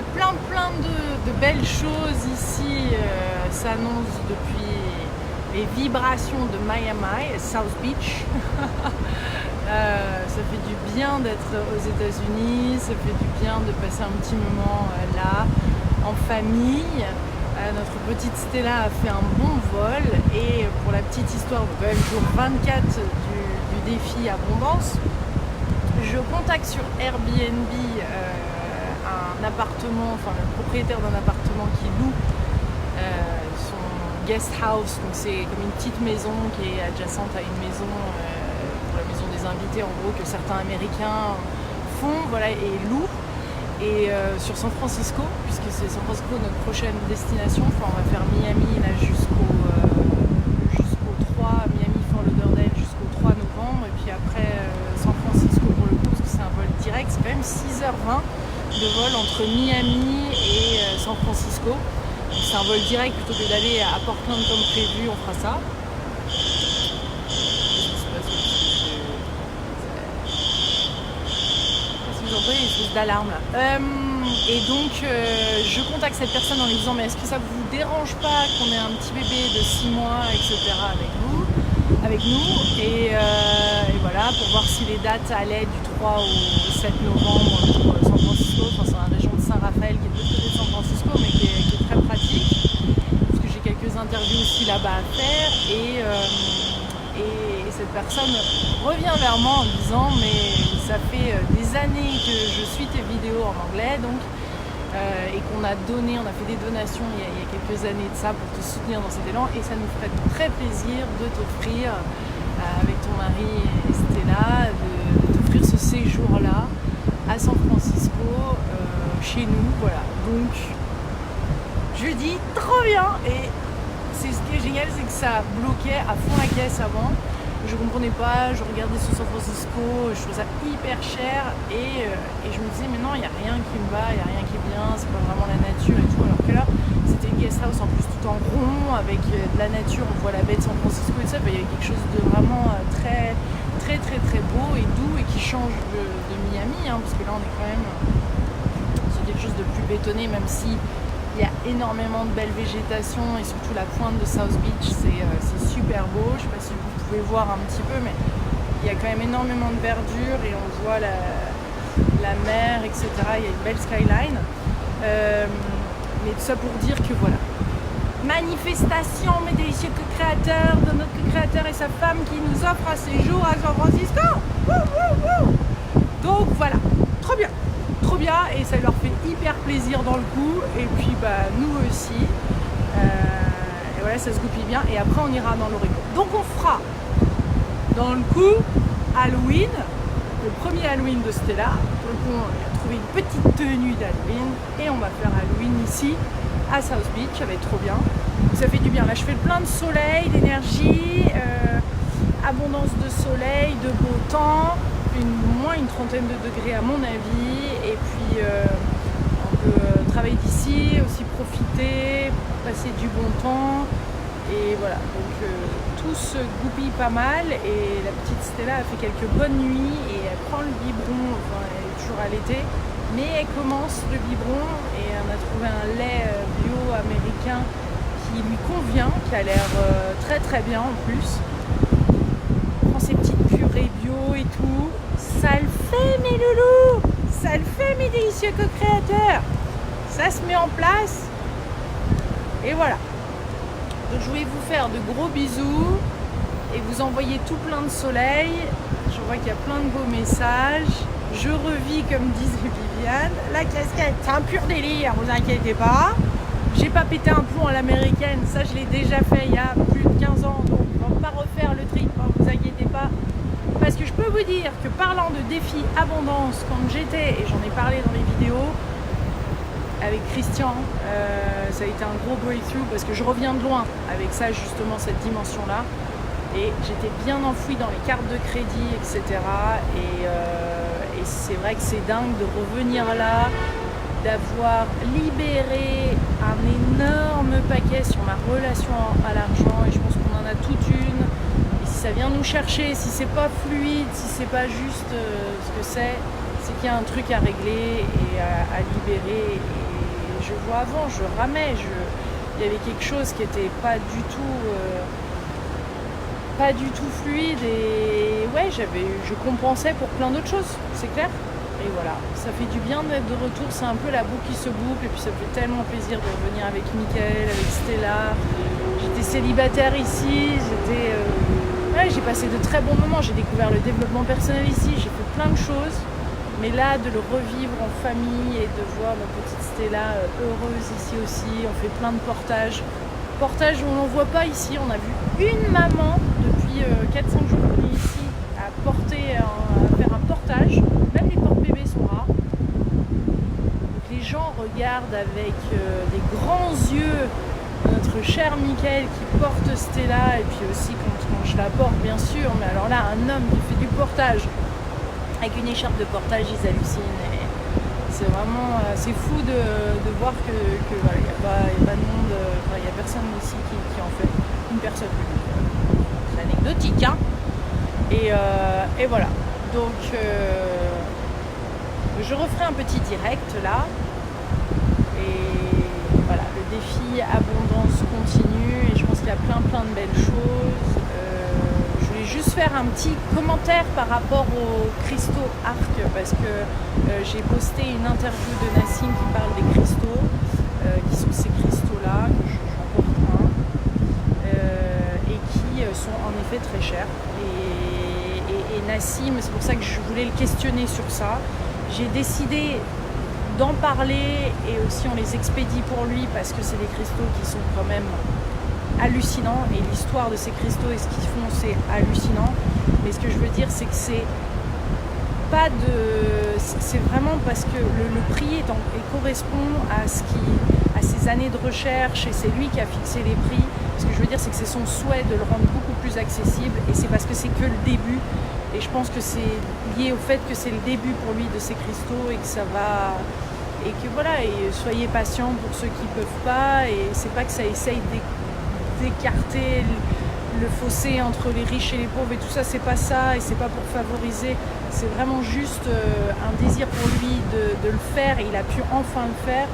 plein de belles choses ici s'annoncent depuis les vibrations de Miami, South Beach. Ça fait du bien d'être aux États-Unis, ça fait du bien de passer un petit moment là, en famille. Notre petite Stella a fait un bon vol et pour la petite histoire, le jour 24 du défi Abondance, je contacte sur Airbnb un appartement, enfin le propriétaire d'un appartement qui loue son guest house, donc c'est comme une petite maison qui est adjacente à une maison, pour la maison des invités en gros, que certains Américains font, voilà, et louent. Et sur San Francisco, puisque c'est San Francisco notre prochaine destination, enfin on va faire Miami là jusqu'au 3, Miami Fort Lauderdale jusqu'au 3 novembre, et puis après San Francisco pour le coup, parce que c'est un vol direct, c'est quand même 6h20 de vol entre Miami et San Francisco. Donc c'est un vol direct plutôt que d'aller à Portland comme prévu, on fera ça. Vous entendez une espèce d'alarme là. Et donc je contacte cette personne en lui disant mais est-ce que ça vous dérange pas qu'on ait un petit bébé de 6 mois etc. avec nous et voilà, pour voir si les dates allaient du 3 au 7 novembre pour San Francisco, enfin c'est la région de Saint-Raphaël qui est de l'autre côté de San Francisco mais qui est très pratique parce que j'ai quelques interviews aussi là-bas à faire et cette personne revient vers moi en disant mais ça fait des années que je suis tes vidéos en anglais donc et qu'on a fait des donations il y a quelques années de ça pour te soutenir dans cet élan et ça nous ferait très plaisir de t'offrir avec ton mari et Stella de t'offrir ce séjour-là à San Francisco chez nous, voilà. Donc je dis trop bien et c'est ce qui est génial, c'est que ça bloquait à fond la caisse avant. Je comprenais pas, je regardais sur San Francisco, je trouvais ça hyper cher et je me disais mais non, il n'y a rien qui me va, il n'y a rien qui est bien, c'est pas vraiment la nature et tout, alors que là c'était une guest house en plus tout en rond avec de la nature, on voit la baie de San Francisco et tout ça, il y avait quelque chose de vraiment très beau et doux et qui change de Miami, hein, parce que là on est quand même sur quelque chose de plus bétonné, même si il y a énormément de belle végétation et surtout la pointe de South Beach, c'est super beau. Je ne sais pas si vous pouvez voir un petit peu, mais il y a quand même énormément de verdure et on voit la mer, etc. Il y a une belle skyline. Mais tout ça pour dire que voilà, manifestation, mes délicieux co-créateurs, de notre co-créateur et sa femme qui nous offre un séjour à San Francisco. Donc voilà, trop bien et ça leur fait hyper plaisir dans le coup et puis bah nous aussi et voilà, ça se goupille bien et après on ira dans l'Oregon. Donc on fera dans le coup Halloween, le premier Halloween de Stella. Donc on a trouvé une petite tenue d'Halloween et on va faire Halloween ici à South Beach, ça va être trop bien. Donc ça fait du bien, là je fais plein de soleil, d'énergie, abondance de soleil, de beau temps, moins une trentaine de degrés à mon avis et puis on peut travailler d'ici, aussi profiter, passer du bon temps et voilà, donc tout se goupille pas mal et la petite Stella a fait quelques bonnes nuits et elle prend le biberon, enfin elle est toujours à l'été mais elle commence le biberon et on a trouvé un lait bio américain qui lui convient, qui a l'air très bien en plus. On prend ses petites purées bio et tout. Ça le fait mes loulous, ça le fait mes délicieux co-créateurs, ça se met en place et voilà. Donc je voulais vous faire de gros bisous et vous envoyer tout plein de soleil. Je vois qu'il y a plein de beaux messages, je revis comme disait Viviane, la casquette c'est un pur délire, vous inquiétez pas, j'ai pas pété un plomb à l'américaine, ça je l'ai déjà fait il y a plus de 15 ans donc on va pas refaire le trip, hein, vous inquiétez pas. Parce que je peux vous dire que parlant de défi abondance, quand j'étais, et j'en ai parlé dans les vidéos avec Christian, ça a été un gros breakthrough parce que je reviens de loin avec ça justement, cette dimension-là. Et j'étais bien enfouie dans les cartes de crédit, etc. Et c'est vrai que c'est dingue de revenir là, d'avoir libéré un énorme paquet sur ma relation à l'argent et je pense qu'on en a toute une. Ça vient nous chercher, si c'est pas fluide, si c'est pas juste ce que c'est qu'il y a un truc à régler et à libérer je vois avant, je ramais, il y avait quelque chose qui était pas du tout fluide et ouais, je compensais pour plein d'autres choses, c'est clair. Et voilà, ça fait du bien d'être de retour, c'est un peu la boucle qui se boucle et puis ça me fait tellement plaisir de revenir avec Mickaël, avec Stella. J'étais célibataire ici, j'ai passé de très bons moments, j'ai découvert le développement personnel ici, j'ai fait plein de choses. Mais là, de le revivre en famille et de voir ma petite Stella heureuse ici aussi, on fait plein de portages. Portages où on n'en voit pas ici, on a vu une maman depuis 4-5 jours qu'on est ici à faire un portage. Même les porte-bébés sont rares. Donc les gens regardent avec des grands yeux notre cher Mickaël qui porte Stella et puis aussi quand je la porte bien sûr. Mais alors là, un homme qui fait du portage avec une écharpe de portage, ils hallucinent. Et c'est vraiment c'est fou de voir que voilà, il n'y a pas de monde, il n'y a personne ici qui en fait. Une personne. C'est anecdotique, hein. Et voilà. Donc je referai un petit direct là. Et voilà, le défi abondance continue et je pense qu'il y a plein de belles choses. Je voulais juste faire un petit commentaire par rapport aux cristaux arc parce que j'ai posté une interview de Nassim qui parle des cristaux, qui sont ces cristaux-là, que j'en porte un, et qui sont en effet très chers. Et Nassim, c'est pour ça que je voulais le questionner sur ça. J'ai décidé d'en parler et aussi on les expédie pour lui parce que c'est des cristaux qui sont quand même hallucinants et l'histoire de ces cristaux et ce qu'ils font c'est hallucinant. Mais ce que je veux dire c'est que c'est vraiment parce que le prix correspond à ses années de recherche et c'est lui qui a fixé les prix. Ce que je veux dire c'est que c'est son souhait de le rendre beaucoup plus accessible et c'est parce que c'est que le début. Et je pense que c'est lié au fait que c'est le début pour lui de ces cristaux et que ça va... Et que voilà, et soyez patients pour ceux qui ne peuvent pas. Et c'est pas que ça essaye d'écarter le fossé entre les riches et les pauvres et tout ça, c'est pas ça. Et c'est pas pour favoriser. C'est vraiment juste un désir pour lui de le faire. Et il a pu enfin le faire.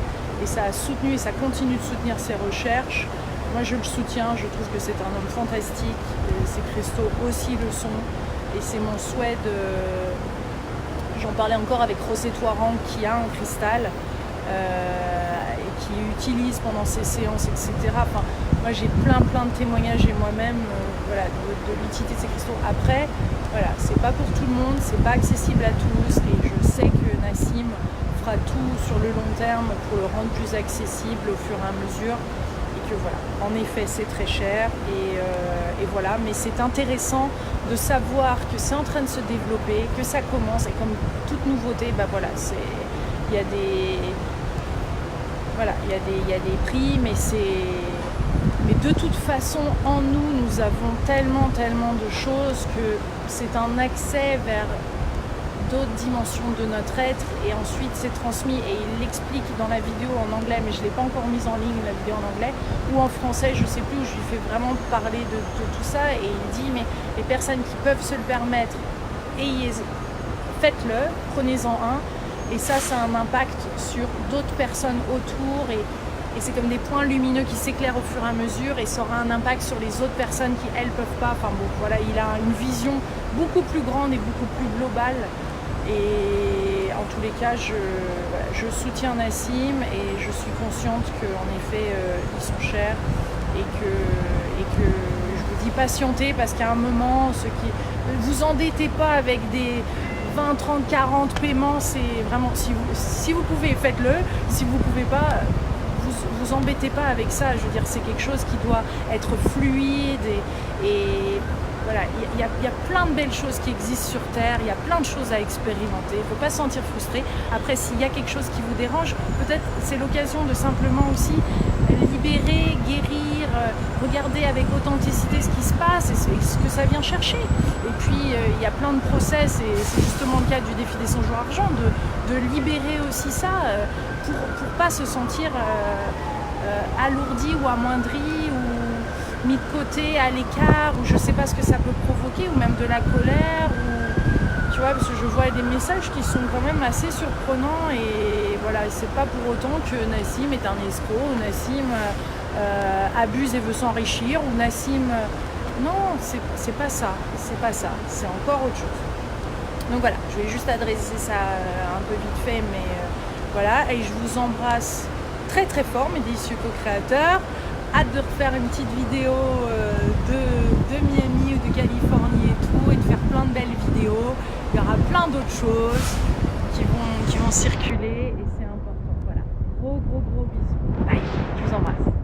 Et ça a soutenu et ça continue de soutenir ses recherches. Moi je le soutiens, je trouve que c'est un homme fantastique. Et ces cristaux aussi le sont. Et c'est mon souhait J'en parlais encore avec Rosé Toiran qui a un cristal et qui utilise pendant ses séances, etc. Enfin, moi j'ai plein de témoignages et moi-même voilà, de l'utilité de ces cristaux. Après, voilà, c'est pas pour tout le monde, c'est pas accessible à tous et je sais que Nassim fera tout sur le long terme pour le rendre plus accessible au fur et à mesure. Que voilà, en effet c'est très cher et voilà, mais c'est intéressant de savoir que c'est en train de se développer, que ça commence et comme toute nouveauté, bah voilà, il y a des prix, mais de toute façon en nous avons tellement de choses que c'est un accès vers d'autres dimensions de notre être et ensuite c'est transmis et il l'explique dans la vidéo en anglais mais je ne l'ai pas encore mise en ligne la vidéo en anglais ou en français je sais plus où je lui fais vraiment parler de tout ça et il dit mais les personnes qui peuvent se le permettre faites-le, prenez-en un et ça a un impact sur d'autres personnes autour et c'est comme des points lumineux qui s'éclairent au fur et à mesure et ça aura un impact sur les autres personnes qui elles peuvent pas, enfin bon voilà il a une vision beaucoup plus grande et beaucoup plus globale. Et en tous les cas, je soutiens Nassim et je suis consciente qu'en effet, ils sont chers et que je vous dis patientez parce qu'à un moment, vous endettez pas avec des 20, 30, 40 paiements, c'est vraiment, si vous pouvez, faites-le, si vous pouvez pas, vous embêtez pas avec ça, je veux dire, c'est quelque chose qui doit être fluide et voilà, il y a plein de belles choses qui existent sur Terre, il y a plein de choses à expérimenter, il ne faut pas se sentir frustré. Après, s'il y a quelque chose qui vous dérange, peut-être c'est l'occasion de simplement aussi libérer, guérir, regarder avec authenticité ce qui se passe et ce que ça vient chercher. Et puis, il y a plein de process, et c'est justement le cas du défi des 100 jours argent, de libérer aussi ça pour ne pas se sentir alourdi ou amoindri ou mis de côté, à l'écart, ou je sais pas ce que ça peut provoquer, ou même de la colère, ou tu tu vois, parce que je vois des messages qui sont quand même assez surprenants et voilà, c'est pas pour autant que Nassim est un escroc, ou Nassim abuse et veut s'enrichir, ou Nassim... non, c'est pas ça, c'est encore autre chose. Donc voilà, je vais juste adresser ça un peu vite fait, mais voilà, et je vous embrasse très très fort, mes délicieux co-créateurs. Hâte de refaire une petite vidéo de Miami ou de Californie et tout, et de faire plein de belles vidéos. Il y aura plein d'autres choses qui vont circuler et c'est important. Voilà, gros bisous. Bye, je vous embrasse.